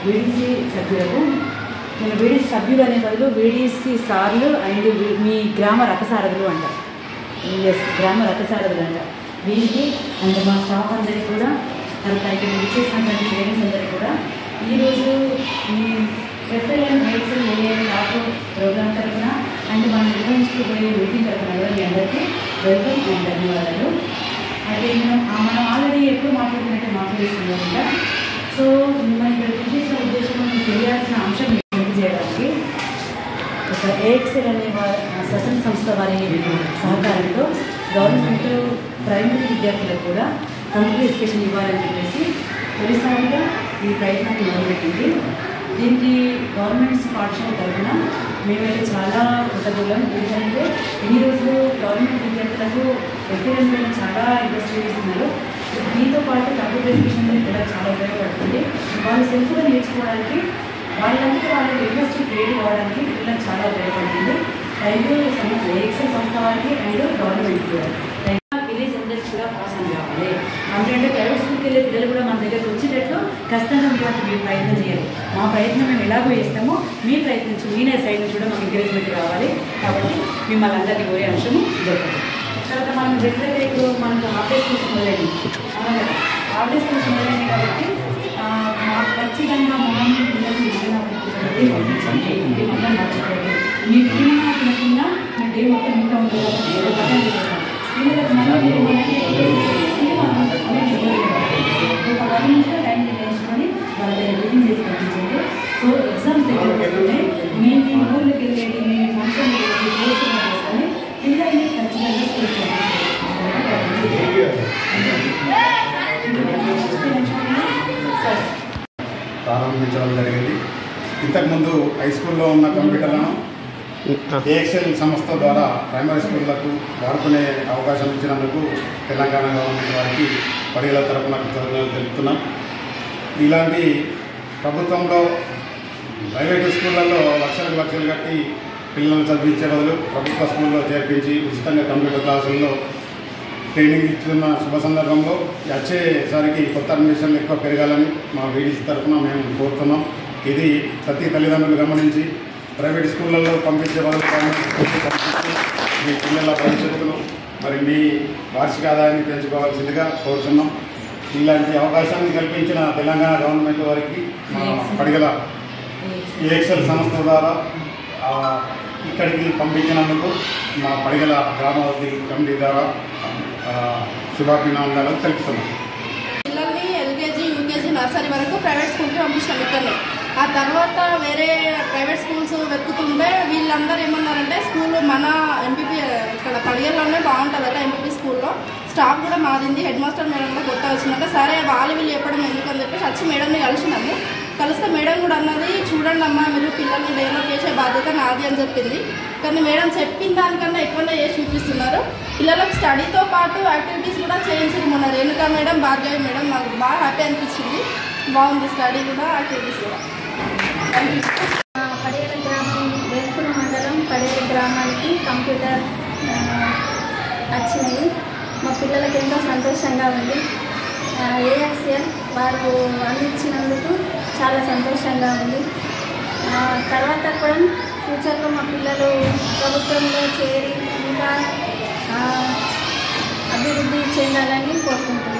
VDC సభ్యులకు, నేను VDC సభ్యులు అనే బదులు వీడీసీ సార్లు అండ్ మీ గ్రామ రథసారథులు అంటారు. ఎస్, గ్రామ రథసారథులు అంటారు. వీరికి అండ్ మా స్టాఫ్ అందరికీ కూడా, తర్వాత ఇక్కడ ఇచ్చేసినటువంటి పేరెంట్స్ అందరికీ కూడా ఈరోజు మీ ఎఫ్ఎల్ఎన్ హెల్త్ నాకు ప్రోగ్రామ్ తరఫున అండ్ మనం నిర్వహించుకుపోయే మీటింగ్ తరఫున కూడా మీ అందరికీ వెల్కమ్ అండ్ ధన్యవాదాలు. అయితే మనం ఆల్రెడీ ఎప్పుడు మాట్లాడుతున్నట్టు మాట్లాడుతున్నాం కదా. సో మిమ్మల్ని ఇక్కడ పిలిచిన ఉద్దేశం మీకు తెలియాల్సిన అంశం గుర్తు చేయడానికి ఒక ఏఎక్సెల్ అనే స్వచ్ఛంద సంస్థ వారి సహకారంతో గవర్నమెంట్ ప్రైమరీ విద్యార్థులకు కూడా కంప్యూటర్ ఎడ్యుకేషన్ ఇవ్వాలని చెప్పేసి తొలిసారిగా ఈ ప్రయత్నాన్ని మొదలుపెట్టింది. దీనికి గవర్నమెంట్స్ పాఠశాల తరఫున మేమైతే చాలా కృతజ్ఞులం. ఎందుకంటే ఎన్ని రోజులు గవర్నమెంట్ విద్యార్థులకు ఎఫ్ఎల్ఎన్ పైన చాలా ఇంట్రెస్ట్ చూపిస్తున్నారు. దీంతో పాటు కంప్యూటర్ ఎడ్యుకేషన్ కూడా చాలా ఉపయోగపడుతుంది. వాళ్ళు సెల్ఫ్గా నేర్చుకోవడానికి, వాళ్ళంతా వాళ్ళకి ఇంట్రెస్ట్ క్రియేట్ అవ్వడానికి పిల్లలకు చాలా ఉపయోగపడుతుంది. థ్యాంక్ యూ ఏఎక్సెల్ సంస్థ వారికి అండ్ గవర్నమెంట్ కూడా. విలేజ్ అందరికీ కూడా పాస్ అని కావాలి. అంటే ప్రైవేట్ స్కూల్కి వెళ్ళే పిల్లలు కూడా మన దగ్గరకు వచ్చేటట్లు ఖచ్చితంగా మీరు ప్రయత్నం చేయాలి. మా ప్రయత్నం మేము ఎలాగో చేస్తామో మీ ప్రయత్నించి మీ సైడ్ నుంచి కూడా మాకు ఎంకరేజ్మెంట్ కావాలి. కాబట్టి మిమ్మల్ని అందరికీ పోయే అంశము దొరకదు. తర్వాత మనం రెగ్యులర్గా ఇప్పుడు మనకు హాఫ్ డే స్కూల్స్ మొదలైంది. హాఫ్ డే స్కూల్స్ మొదలైంది కాబట్టి ఖచ్చితంగా మార్నింగ్ పిల్లలు పంపించండి. మొత్తం మర్చిపోండి. మీ పిల్లలు తినకుండా మీ డే మొత్తం ఇంకా ఉంటుంది. పిల్లలకు మళ్ళీ ఒక 10 నిమిషాలు టైం కేటాయించుకొని వాళ్ళ దగ్గర రివిజన్ చేసి పంపించండి. సో ఎగ్జామ్స్ దగ్గర వస్తున్నాయి. మేము మీ ఊళ్ళకి వెళ్ళేది, మీ ఫంక్షన్ చేసుకొని పిల్లల్ని ఖచ్చితంగా స్కూల్కి ప్రారంభించడం జరిగింది. ఇంతకుముందు హై స్కూల్లో ఉన్న కంప్యూటర్లను ఏఎక్సెల్ సంస్థ ద్వారా ప్రైమరీ స్కూళ్లకు వాడుకునే అవకాశం ఇచ్చినందుకు తెలంగాణ గవర్నమెంట్ వారికి పడిగల తరఫున కృతజ్ఞతలు తెలుపుతున్నాం. ఇలాంటి ప్రభుత్వంలో ప్రైవేటు స్కూళ్ళల్లో లక్షలు కట్టి పిల్లలను చదివించే బదులు ప్రభుత్వ స్కూల్లో చేర్పించి ఉచితంగా కంప్యూటర్ క్లాసుల్లో ట్రైనింగ్ ఇస్తున్న శుభ సందర్భంలో వచ్చేసరికి కొత్త అడ్మిషన్లు ఎక్కువ పెరగాలని మా వీడీసీ తరఫున మేము కోరుతున్నాం. ఇది ప్రతి తల్లిదండ్రులు గమనించి ప్రైవేట్ స్కూళ్ళల్లో పంపించే బదులు మీ పిల్లల భవిష్యత్తును మరి మీ వార్షిక ఆదాయాన్ని పెంచుకోవాల్సిందిగా కోరుతున్నాం. ఇలాంటి అవకాశాన్ని కల్పించిన తెలంగాణ గవర్నమెంట్ వారికి పడిగల ఏఎక్సెల్ సంస్థ ద్వారా ఇక్కడికి పంపించినందుకు మా పడిగల గ్రామావతి కమిటీ ద్వారా శుభాభినందనలు తెలుపుతున్నాం. పిల్లల్ని ఎల్కేజీ, యూకేజీ, నర్సరీ వరకు ప్రైవేట్ స్కూల్కి పంపించాం ఇక్కడనే. ఆ తర్వాత వేరే ప్రైవేట్ స్కూల్స్ వెతుకుతుంటే వీళ్ళందరూ ఏమన్నారంటే స్కూల్ మన ఎంపీపీ ఇక్కడ పడిగల్లోనే బాగుంటుందట. ఎంపీపీ స్కూల్లో స్టాఫ్ కూడా మారింది, హెడ్ మాస్టర్ మేడం కూడా కొత్త వచ్చిందంటే సరే వీళ్ళు చెప్పడం ఎందుకని చెప్పేసి వచ్చి మేడంని కలిసినాము. కలిస్తే మేడం కూడా అన్నది, చూడండి అమ్మా మీరు పిల్లల్ని డెవలప్ చేసే బాధ్యత నాది అని చెప్పింది. కానీ మేడం చెప్పిన దానికన్నా ఎక్కువనే చేసి చూపిస్తున్నారు. పిల్లలకు స్టడీతో పాటు యాక్టివిటీస్ కూడా చేయించారు. మొన్న రేణుకా మేడం, భార్గవి మేడం నాకు బాగా హ్యాపీ అనిపించింది. బాగుంది స్టడీ కూడా, యాక్టివిటీస్ కూడా. పడిగల గ్రామం, వేల్పూర్ మండలం పడిగల గ్రామానికి కంప్యూటర్ వచ్చినాయి. మా పిల్లలకి ఎంతో సంతోషంగా ఉంది. ఏఎక్సెల్ వారు అందించినందుకు చాలా సంతోషంగా ఉంది. తర్వాత కూడా ఫ్యూచర్లో మా పిల్లలు ప్రభుత్వంలో చేరి ఇంకా అభివృద్ధి చెందాలని కోరుకుంటున్నాను.